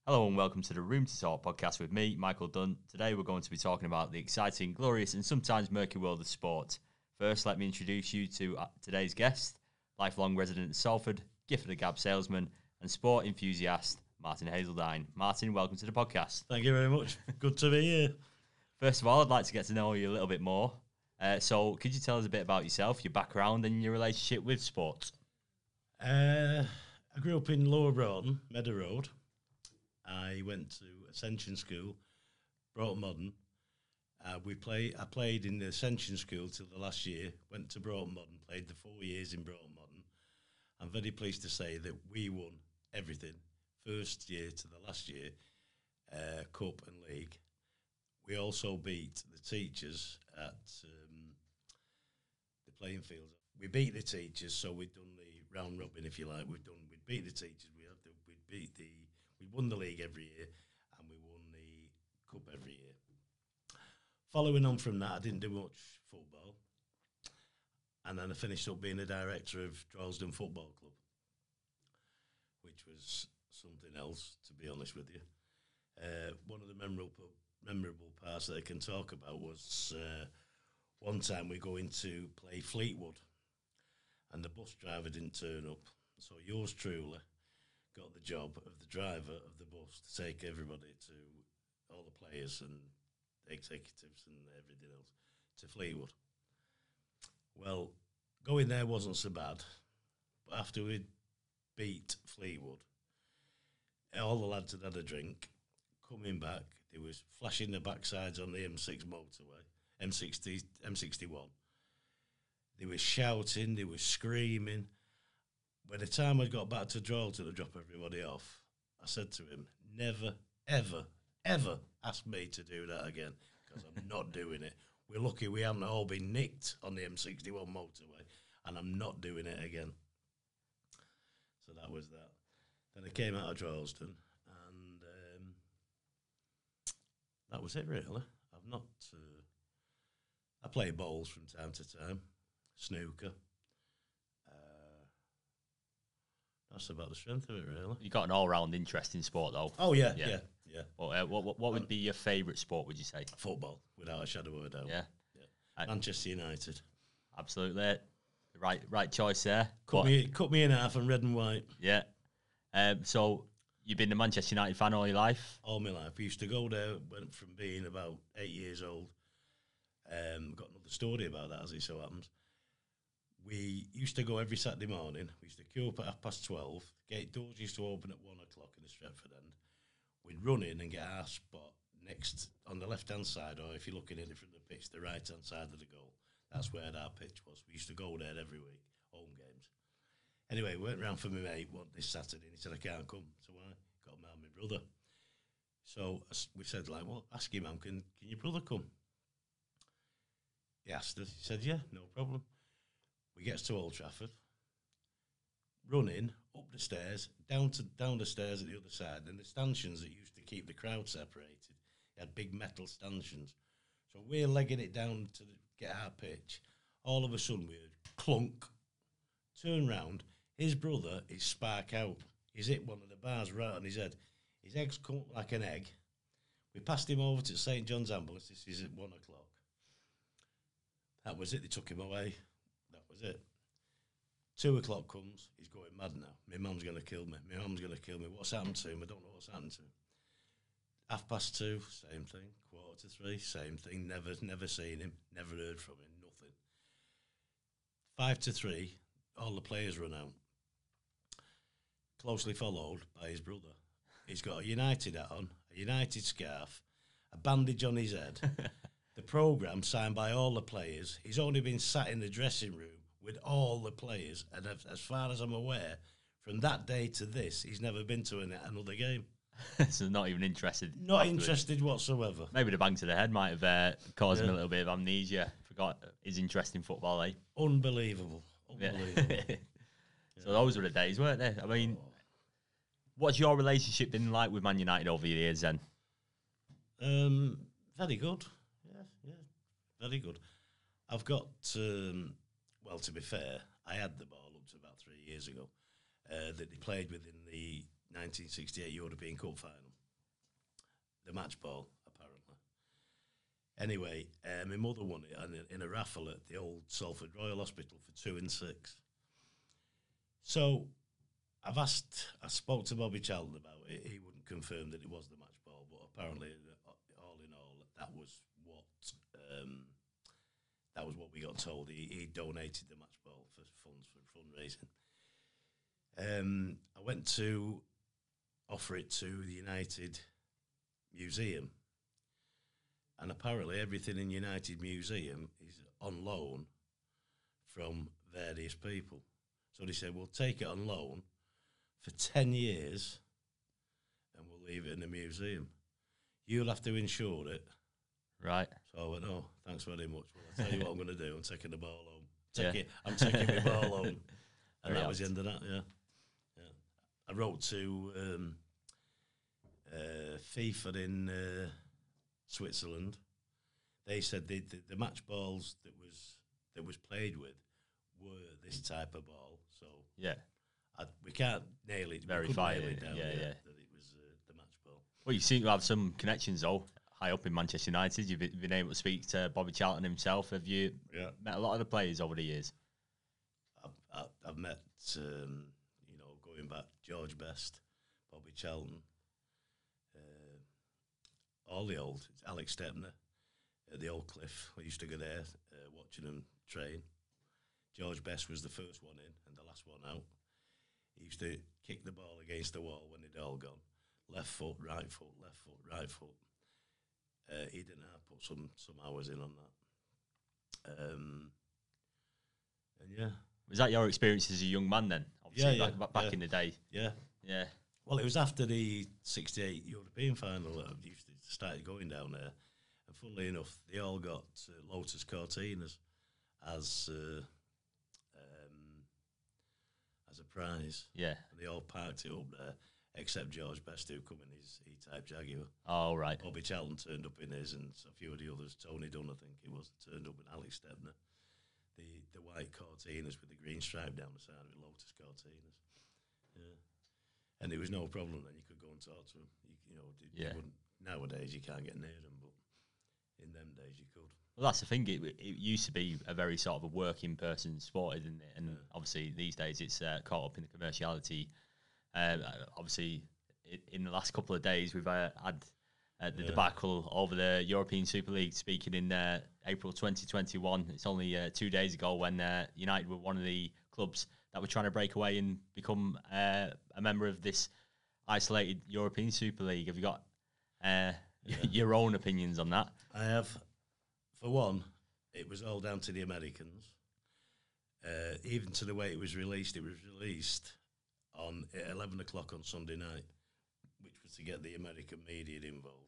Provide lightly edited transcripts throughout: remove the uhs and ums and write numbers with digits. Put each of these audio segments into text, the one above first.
Hello and welcome to the Room to Talk podcast with me, Michael Dunn. Today we're going to be talking about the exciting, glorious and sometimes murky world of sport. First, let me introduce you to today's guest, lifelong resident of Salford, gift of the gab salesman and sport enthusiast, Martin Hazeldine. Martin, welcome to the podcast. Thank you very much. Good to be here. First of all, I'd like to get to know you a little bit more. So could you tell us a bit about yourself, your background and your relationship with sport? I grew up in Lower Broughton, Meadow Road. I went to Ascension School, Broughton Modern. I played in the Ascension School till the last year, went to Broughton Modern, played the 4 years in Broughton Modern. I'm very pleased to say that we won everything, first year to the last year, Cup and League. We also beat the teachers at the playing field. We beat the teachers, so we'd done the round robin, if you like. We'd beat the teachers. We won the league every year, and we won the cup every year. Following on from that, I didn't do much football, and then I finished up being a director of Droylsden Football Club, which was something else, to be honest with you. One of the memorable parts that I can talk about was one time we going to play Fleetwood, and the bus driver didn't turn up, so yours truly got the job of the driver of the bus to take everybody to all the players and the executives and everything else to Fleetwood. Well, going there wasn't so bad, but after we'd beat Fleetwood, all the lads had a drink. Coming back, they was flashing their backsides on the M6 motorway, M61. They were shouting, they were screaming. By the time I got back to Droylsden to drop everybody off, I said to him, never, ever, ever ask me to do that again, because I'm not doing it. We're lucky we haven't all been nicked on the M61 motorway, and I'm not doing it again. So that was that. Then I came out of Droylsden, and that was it, really. I've not... I play bowls from time to time, snooker. That's about the strength of it, really. You got an all-round interest in sport, though. Oh, yeah. Well, what would be your favourite sport, would you say? Football, without a shadow of a doubt. Yeah. Manchester United. Absolutely. Right choice there. Cut me in half and red and white. Yeah. So you've been a Manchester United fan all your life? All my life. We used to go there, went from being about 8 years old. Got another story about that, as it so happens. We used to go every Saturday morning. We used to queue up at 12:30. Gate doors used to open at 1 o'clock in the Stretford end. We'd run in and get our spot next on the left-hand side, or if you're looking at it from the pitch, the right-hand side of the goal. That's where our pitch was. We used to go there every week, home games. Anyway, we went round for my mate this Saturday, and he said, I can't come. So I got my brother. So we said, well, ask him, man, can your brother come? He asked us. He said, yeah, no problem. We get to Old Trafford, running up the stairs, down the stairs at the other side, and the stanchions that used to keep the crowd separated. They had big metal stanchions. So we're legging it down to get our pitch. All of a sudden, we heard clunk, turn round. His brother is spark out. He's hit one of the bars right on his head. His egg's come up like an egg. We passed him over to St John's Ambulance. This is at 1 o'clock. That was it. They took him away. That was it. 2 o'clock comes, he's going mad now. My mum's going to kill me. What's happened to him? I don't know what's happened to him. 2:30, same thing. 2:45, same thing. Never seen him. Never heard from him. Nothing. 2:55, all the players run out. Closely followed by his brother. He's got a United hat on, a United scarf, a bandage on his head. The programme signed by all the players. He's only been sat in the dressing room with all the players, and as far as I'm aware, from that day to this, he's never been to another game. So not even interested. Not interested whatsoever. Maybe the bang to the head might have caused him a little bit of amnesia. Forgot his interest in football, eh? Unbelievable. So those were the days, weren't they? I mean, what's your relationship been like with Man United over the years then? Very good. Yeah, very good. I've got, well, to be fair, I had the ball up to about 3 years ago that they played within the 1968 European Cup final. the match ball, apparently. Anyway, my mother won it in a raffle at the old Salford Royal Hospital for 2 and 6. So I spoke to Bobby Charlton about it. He wouldn't confirm that it was the match ball, but apparently, all in all, that was what we got told. He donated the match ball for funds for fundraising. I went to offer it to the United Museum, and apparently everything in United Museum is on loan from various people. So they said, we'll take it on loan for 10 years and we'll leave it in the museum. You'll have to insure it. Right. So I went, oh, thanks very much. Well, I'll tell you what I'm going to do. I'm taking the ball home. I'm taking my ball home. And that was the end of that, yeah. I wrote to FIFA in Switzerland. They said the match balls that was played with were this type of ball. So yeah, we can't nail it. Verify it. Down yeah. That it was the match ball. Well, you seem to have some connections though, high up in Manchester United. You've been able to speak to Bobby Charlton himself. Have you met a lot of the players over the years? I've met, going back, George Best, Bobby Charlton, all the old, Alex Stepner at the Old Cliff. I used to go there watching them train. George Best was the first one in and the last one out. He used to kick the ball against the wall when they'd all gone. Left foot, right foot, left foot, right foot. He didn't have put some hours in on that. And yeah. Was that your experience as a young man then? Obviously, back in the day. Yeah. Yeah. Well, it was after the '68 European final that I used to started going down there. And funnily enough, they all got Lotus Cortinas as a prize. Yeah. And they all parked it up there, except George Best, who come in his E-Type Jaguar. Oh, right. Bobby Charlton turned up in his, and a few of the others. Tony Dunn, I think it was, turned up, and Alex Stepner. The white Cortinas with the green stripe down the side of it, Lotus Cortinas. Yeah. And it was no problem then. You could go and talk to them. Nowadays you can't get near them, but in them days you could. Well, that's the thing. It used to be a very sort of a working person sport, isn't it? And obviously these days it's caught up in the commerciality. Obviously, in the last couple of days we've had the debacle over the European Super League. Speaking in April 2021, it's only 2 days ago when United were one of the clubs that were trying to break away and become a member of this isolated European Super League. Have you got your own opinions on that? I have. For one, it was all down to the Americans. Even to the way it was released on 11 o'clock on Sunday night, which was to get the American media involved.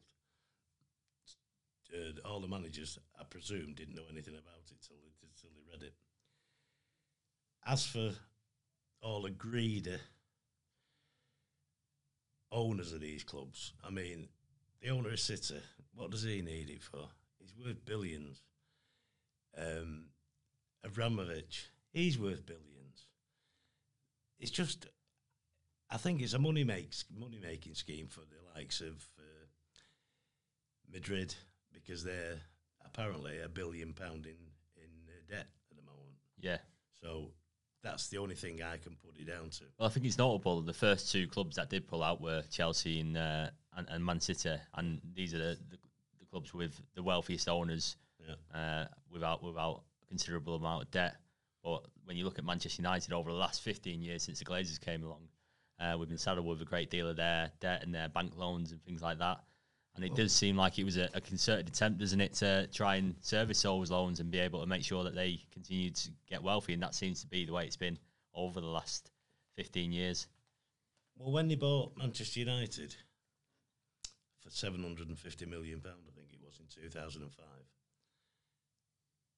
All the managers, I presume, didn't know anything about it till they read it. As for all the greedy owners of these clubs, I mean, the owner of City, what does he need it for? He's worth billions. Abramovich, he's worth billions. It's just, I think it's a money making scheme for the likes of Madrid, because they're apparently £1 billion in debt at the moment. Yeah. So that's the only thing I can put it down to. Well, I think it's notable. The first two clubs that did pull out were Chelsea and Man City, and these are the clubs with the wealthiest owners, without a considerable amount of debt. But when you look at Manchester United over the last 15 years since the Glazers came along, we've been saddled with a great deal of their debt and their bank loans and things like that. And it does seem like it was a concerted attempt, doesn't it, to try and service those loans and be able to make sure that they continue to get wealthy. And that seems to be the way it's been over the last 15 years. Well, when they bought Manchester United for £750 million, I think it was, in 2005,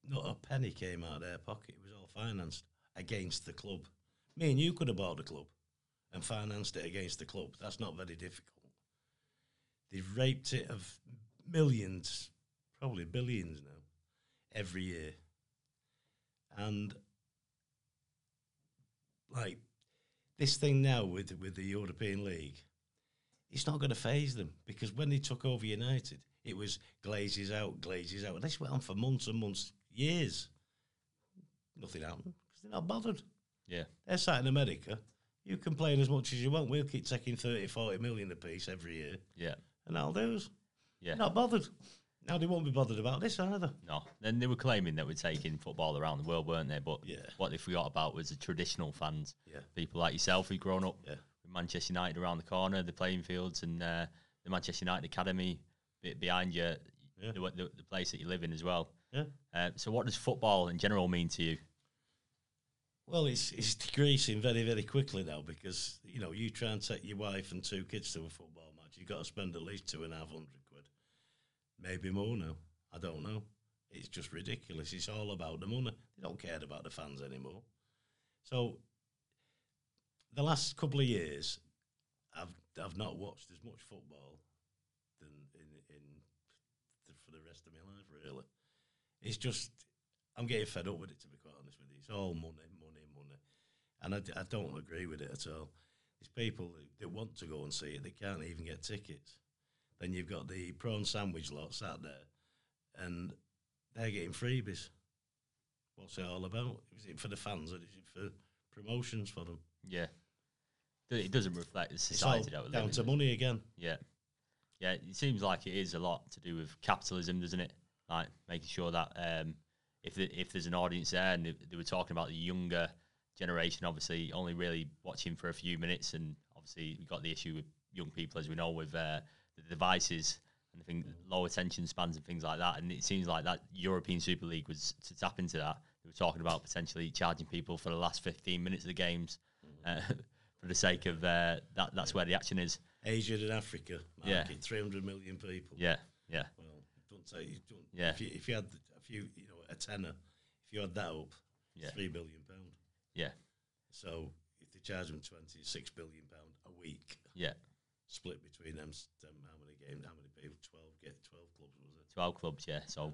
not a penny came out of their pocket. It was all financed against the club. Me and you could have bought the club and financed it against the club. That's not very difficult. They've raped it of millions, probably billions now, every year. And, like, this thing now with the European League, it's not going to faze them, because when they took over United, it was Glazes out, Glazes out. And this went on for months and months, years. Nothing happened because they're not bothered. Yeah. They're sat in America. You complain as much as you want. We'll keep taking 30, 40 million apiece every year. Yeah. And that'll do us. Yeah. Not bothered. Now they won't be bothered about this either. No. Then they were claiming that we're taking football around the world, weren't they? But what they forgot about was the traditional fans. Yeah. People like yourself who've grown up with Manchester United around the corner, the playing fields, and the Manchester United Academy behind you, the place that you live in as well. Yeah. So what does football in general mean to you? Well, it's decreasing very, very quickly now, because, you know, you try and take your wife and 2 kids to a football match, you've got to spend at least £250 quid. Maybe more now. I don't know. It's just ridiculous. It's all about the money. They don't care about the fans anymore. So the last couple of years, I've not watched as much football than for the rest of my life, really. It's just, I'm getting fed up with it, to be quite honest with you. It's all money, money, money. And I don't agree with it at all. There's people that want to go and see it, they can't even get tickets. Then you've got the prawn sandwich lot sat there, and they're getting freebies. What's it all about? Is it for the fans, or is it for promotions for them? Yeah. It doesn't reflect the society that we're living in. Down to money again. Yeah. Yeah, it seems like it is a lot to do with capitalism, doesn't it? Like making sure that if there's an audience there, and they were talking about the younger generation, obviously only really watching for a few minutes, and obviously we've got the issue with young people, as we know, with the devices and the thing, low attention spans and things like that. And it seems like that European Super League was to tap into that. They were talking about potentially charging people for the last 15 minutes of the games for the sake of that's where the action is. Asia and Africa, market 300 million people. Yeah, yeah. Well, don't say you don't. Yeah. If you had a few, you know, a tenner, if you had that up, £3 billion. Yeah. So if they charge them £26 billion a week, split between them, how many games, how many people? 12 clubs, was it? 12 clubs, yeah. So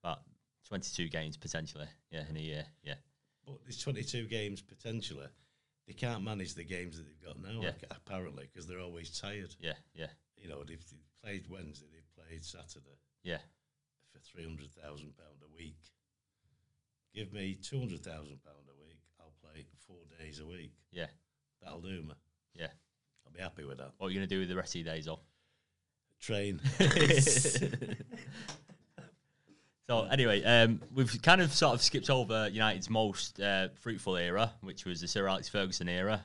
about 22 games potentially, in a year, But there's 22 games potentially. They can't manage the games that they've got now, apparently, because they're always tired. Yeah. You know, they've played Wednesday, they've played Saturday. Yeah. For £300,000 a week. Give me £200,000 a week, I'll play 4 days a week. Yeah. That'll do me. Yeah. I'll be happy with that. What are you going to do with the rest of your days off? Train. So anyway, we've kind of sort of skipped over United's most fruitful era, which was the Sir Alex Ferguson era,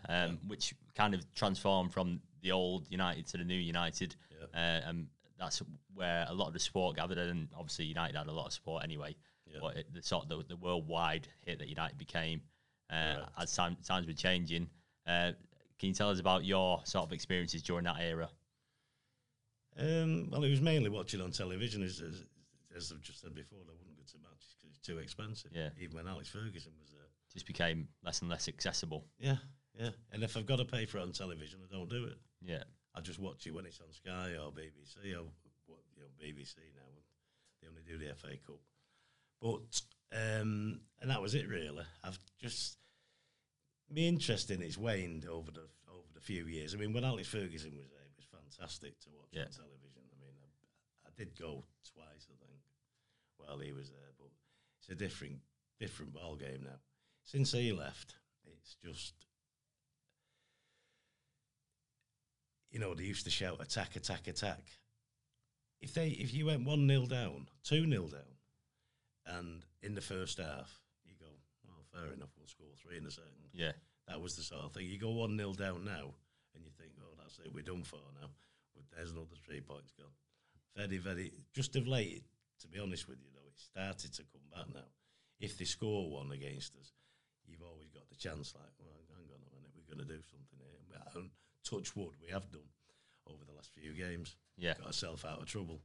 which kind of transformed from the old United to the new United. And that's where a lot of the support gathered, and obviously United had a lot of support anyway. But the worldwide hit that United became as times were changing. Can you tell us about your sort of experiences during that era? Well, it was mainly watching on television, as I've just said before. I wouldn't go to matches because it's too expensive. Yeah. Even when Alex Ferguson was there, just became less and less accessible. Yeah. And if I've got to pay for it on television, I don't do it. Yeah. I just watch it when it's on Sky or BBC or BBC now. They only do the FA Cup. But and that was it really. I've just my interest in it's waned over the few years. I mean, when Alex Ferguson was there, it was fantastic to watch on television. I mean, I did go twice, I think, while he was there. But it's a different ball game now. Since he left, it's just, you know, they used to shout attack, attack, attack. If you went 1-0 down, 2-0 down, and in the first half, you go, well, fair enough, we'll score 3 in the second. Yeah. That was the sort of thing. You go 1-0 down now, and you think, oh, that's it, we're done for now. But there's another 3 points gone. Very, very, just of late, to be honest with you, though, it started to come back now. If they score one against us, you've always got the chance, like, well, hang on a minute, we're going to do something here. And touch wood, we have done over the last few games. Yeah. Got ourselves out of trouble.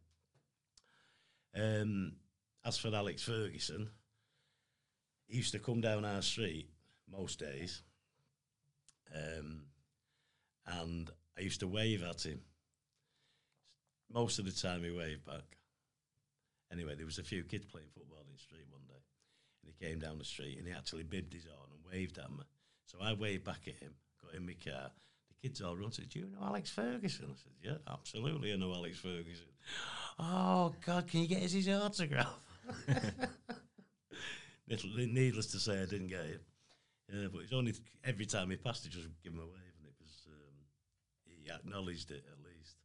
As for Alex Ferguson, he used to come down our street most days, and I used to wave at him. Most of the time he waved back. Anyway, there was a few kids playing football in the street one day, and he came down the street and he actually bibbed his horn and waved at me. So I waved back at him, got in my car, the kids all run and said, "Do you know Alex Ferguson?" I said, "Yeah, absolutely, I know Alex Ferguson." "Oh God, can you get us his autograph?" Needless to say, I didn't get it. But it's only every time he passed, he just give him a wave, and it was he acknowledged it at least.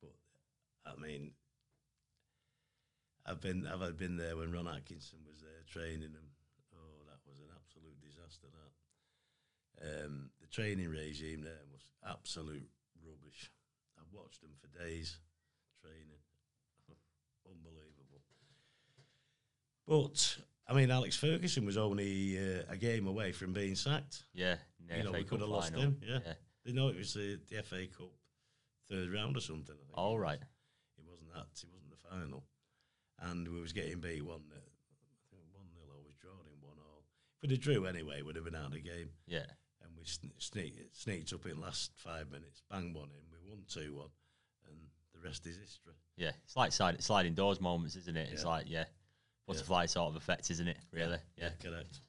But I mean, I've been there when Ron Atkinson was there training them. Oh, that was an absolute disaster. The training regime there was absolute rubbish. I've watched them for days training, unbelievable. But I mean, Alex Ferguson was only a game away from being sacked. Yeah, we could have lost him. Yeah. They know it was the FA Cup third round or something. I think all right. It wasn't that. It wasn't the final, and we was getting beat 1-0. I think 1-0. I was drawing 1-1. If we'd have drew anyway, we'd have been out of the game. Yeah. And we sneaked up in the last 5 minutes, bang one in. We won 2-1, and the rest is history. Yeah, it's like sliding doors moments, isn't it? It's like butterfly sort of effect, isn't it? Really? Yeah, correct.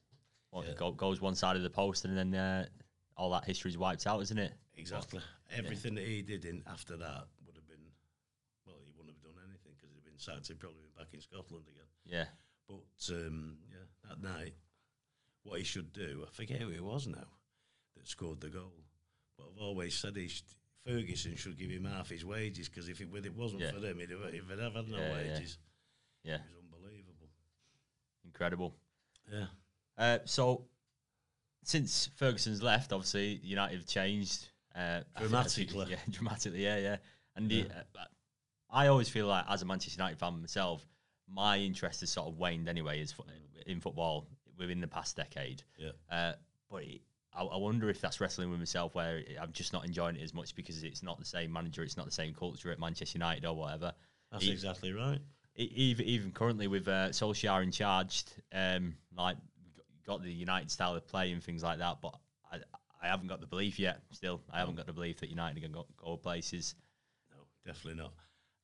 Goes one side of the post, and then all that history's wiped out, isn't it? Exactly. Everything that he did after that would have been, well, he wouldn't have done anything because he'd been sacked. He'd probably been back in Scotland again. Yeah. But that night, what he should do, I forget who it was now that scored the goal, but I've always said Ferguson should give him half his wages, because if it wasn't for them, he'd have had no wages. Yeah. It was unbelievable. Incredible. Yeah. So, since Ferguson's left, obviously, United have changed. Dramatically. Dramatically, yeah. And I always feel like, as a Manchester United fan myself, my interest has sort of waned anyway in football within the past decade. Yeah. But I wonder if that's wrestling with myself, where I'm just not enjoying it as much because it's not the same manager, it's not the same culture at Manchester United or whatever. That's exactly right. Even currently with Solskjaer in charge, like got the United style of play and things like that, but I haven't got the belief yet. Still, I haven't got the belief that United can go places. No, definitely not.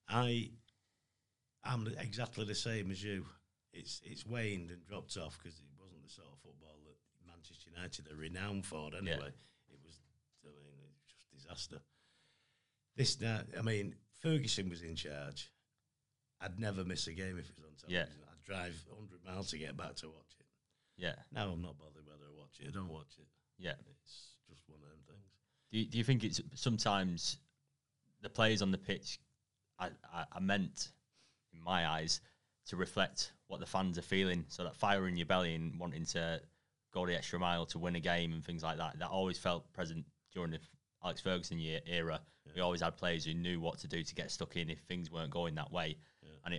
I'm exactly the same as you. It's waned and dropped off because it wasn't the sort of football that Manchester United are renowned for. Anyway, it was just disaster. Ferguson was in charge. I'd never miss a game if it was on television. Yeah. I'd drive 100 miles to get back to watch it. Yeah. Now I'm not bothered whether I watch it. I don't watch it. Yeah. It's just one of them things. Do you think it's sometimes the players on the pitch are meant, in my eyes, to reflect what the fans are feeling, so that fire in your belly and wanting to go the extra mile to win a game and things like that, that always felt present during the Alex Ferguson era. Yeah. We always had players who knew what to do to get stuck in if things weren't going that way. Yeah. And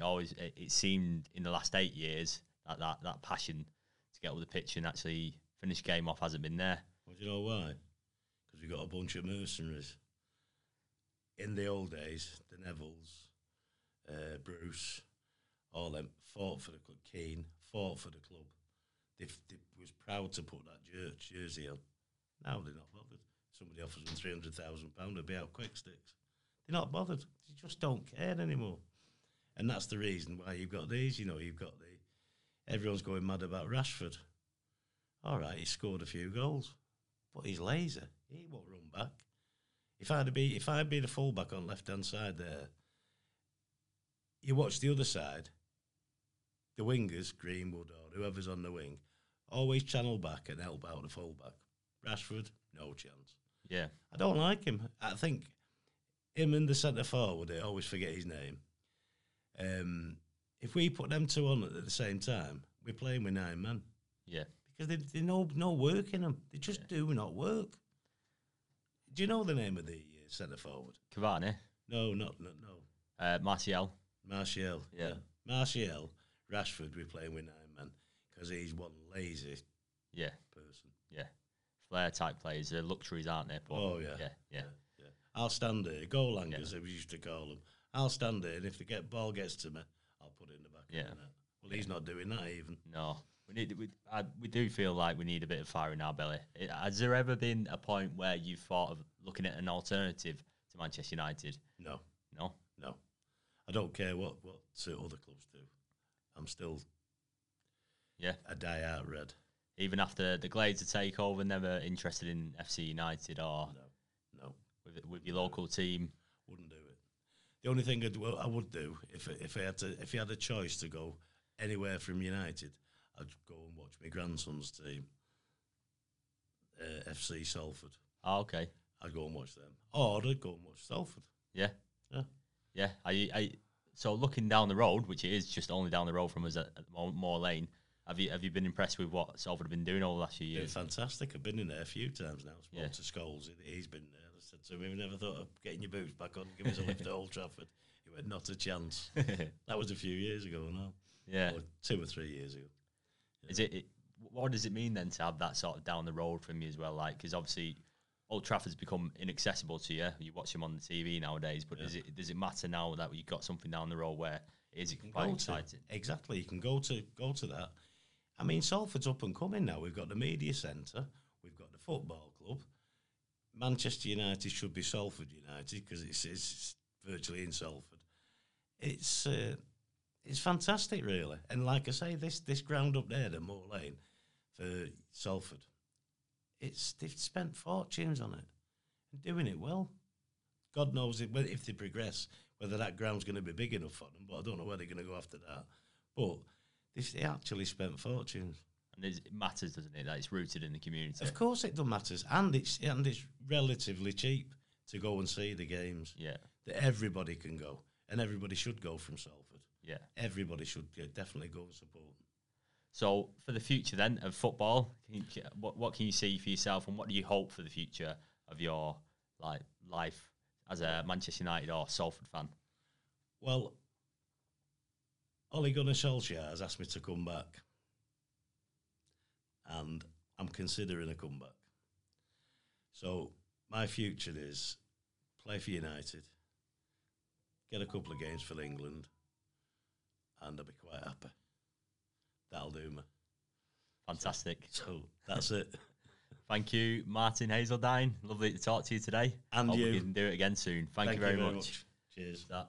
it seemed in the last 8 years that passion to get up the pitch and actually finish game off hasn't been there. Well, do you know why? Because we got a bunch of mercenaries. In the old days, the Nevilles, Bruce, all them fought for the club. Keane fought for the club. They was proud to put that jersey on. Now they're not bothered. Somebody offers them £300,000, they'll be out quick sticks. They're not bothered. They just don't care anymore. And that's the reason why you've got these. Everyone's going mad about Rashford. All right, he scored a few goals, but he's lazy. He won't run back. If I'd be the fullback on left hand side there, you watch the other side. The wingers, Greenwood or whoever's on the wing, always channel back and help out the fullback. Rashford, no chance. Yeah, I don't like him. I think him and the centre forward, I always forget his name. If we put them two on at the same time, we're playing with 9 men. Yeah, because they no work in them. They just do not work. Do you know the name of the centre forward? Cavani. No. Martial. Yeah. Martial. Rashford, we're playing with 9 men because he's one lazy person. Yeah. Flair type players, they're luxuries, aren't they? But yeah. I'll stand there, goal angers, as we used to call them. I'll stand there, and if the ball gets to me, I'll put it in the back of the net. Well, he's not doing that even. No. We do feel like we need a bit of fire in our belly. Has there ever been a point where you've thought of looking at an alternative to Manchester United? No. No? No. I don't care what other clubs do. I'm still a die-out red. Even after the Glazer takeover, never interested in FC United or... No. with your local team? Wouldn't do it. The only thing I would do if I had a choice to go anywhere from United, I'd go and watch my grandson's team, FC Salford. Oh, okay. I'd go and watch them, or I'd go and watch Salford. Yeah, yeah, yeah. So looking down the road, which it is just only down the road from us at Moor Lane, have you been impressed with what Salford have been doing over the last few years? It's fantastic. I've been in there a few times now. Spoke to Scholes. He's been there. I said to him, "We never thought of getting your boots back on. Give us a lift at Old Trafford." He went, "Not a chance." That was a few years ago now. Yeah, or 2 or 3 years ago. Yeah. Is it? What does it mean then to have that sort of down the road from you as well? Like, because obviously Old Trafford's become inaccessible to you. You watch them on the TV nowadays, but does it matter now that you've got something down the road where it is quite exciting? Exactly, you can go to that. I mean, Salford's up and coming now. We've got the media centre, we've got the football club. Manchester United should be Salford United because it's virtually in Salford. It's fantastic, really. And like I say, this ground up there, the Moor Lane, for Salford, they've spent fortunes on it and doing it well. God knows if they progress, whether that ground's going to be big enough for them, but I don't know where they're going to go after that. But they actually spent fortunes. And it matters, doesn't it, that it's rooted in the community? Of course it does matters. And it's relatively cheap to go and see the games. Yeah. That everybody can go. And everybody should go from Salford. Yeah. Everybody should definitely go and support. So for the future then of football, what can you see for yourself, and what do you hope for the future of your life as a Manchester United or Salford fan? Well, Ole Gunnar Solskjaer has asked me to come back, and I'm considering a comeback. So my future is play for United, get a couple of games for England, and I'll be quite happy. That'll do me. Fantastic. So that's it. Thank you, Martin Hazeldine. Lovely to talk to you today. And Hope you. we can do it again soon. Thank you very much. Cheers. That.